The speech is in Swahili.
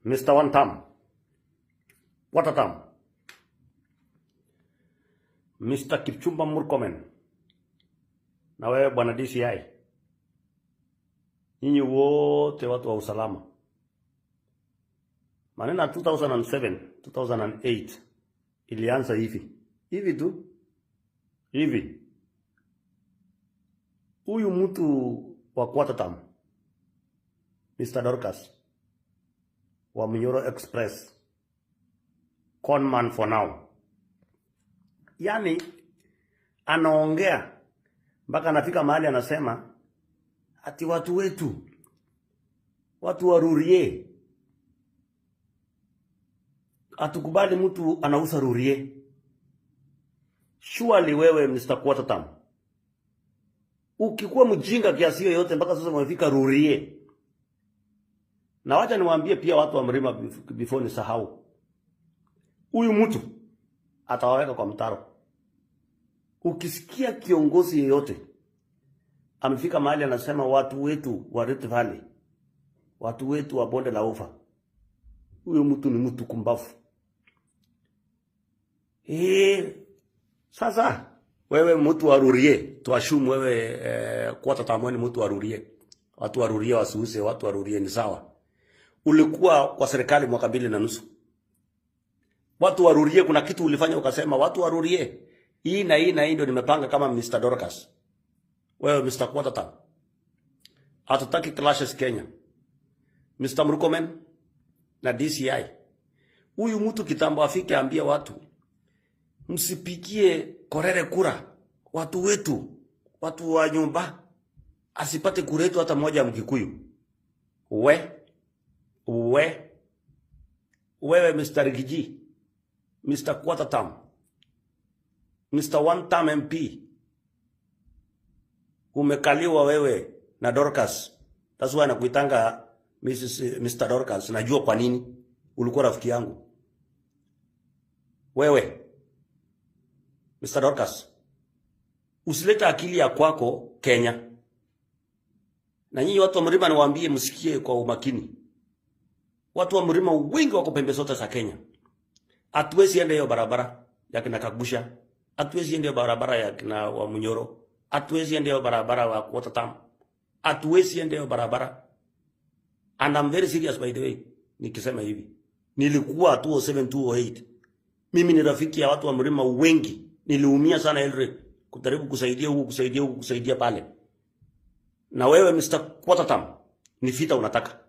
Mr. One Term. What a term. Mr. Kipchumba Murkomen. Na wewe bwana DCI. Nyinyi wote watu wa usalama. Maneno 2007, 2008 ilianza hivi. Hivi tu. Hivi. Huyu mtu wa quarter term, Mr. Dorcas wa Munyoro Express, conman for now. Yani anaongea mpaka anafika mahali anasema ati watu wetu, watu wa Rurie, atukubali mtu anauza Rurie. Surely wewe Mr. Quarter term, ukikuwa mjinga kiasi hiyo yote mpaka sasa umefika Rurie. Na wacha niwaambie pia watu wa Mlima before ni sahau. Huyu mtu atawaweka kwa mtaro. Ukisikia kiongozi yeyote amefika mahali anasema watu wetu wa Rift Valley, watu wetu wa Bonde la Ufa, huyo mtu ni mtu kumbavu. Sasa wewe mtu wa Rurie, tuashumu wewe Quarter term ni mtu wa Rurie. Watu wa Rurie wasiuze, watu wa Rurie ni sawa. Ulikuwa kwa serikali mwaka 2.5. Watu wa Rurie kuna kitu ulifanya ukasema watu wa Rurie, hii na hii na hii ndio nimepanga kama Mr. Dorcas. Wewe Mr. Quarter term, hatutaki clashes Kenya. Mr. Murkomen na DCI. Huyu mtu kitambo afike ambia watu msipigie Korere kura. Watu wetu, watu wa nyumba, asipate kura yetu hata moja ya Mkikuyu. Wewe Mr. Rigiji, Mr. Quarter term, Mr. One term MP, umekaliwa wewe na Dorcas. That's why nakuitanga Mr. Dorcas. Najua kwa nini. Ulikuwa rafiki yangu. Wewe Mr. Dorcas, usileta akili ya kwako Kenya. Na nyinyi watu wa Mlima niwaambie msikie kwa umakini. Watu wa Mlima wengi wako pembe zote za Kenya. Hatuwezi enda hiyo barabara ya kina Kagusha. Hatuwezi enda hiyo barabara ya kina wa Munyoro. Hatuwezi enda hiyo barabara wa Quarter term. Hatuwezi enda hiyo barabara. And I'm very serious by the way. Nikisema hivi. Nilikuwa 2007 2008. Mimi ni rafiki ya watu wa Mlima wengi. Niliumia sana Eldoret kujaribu kusaidia huku kusaidia pale. Na wewe Mr. Quarter term, ni vita unataka.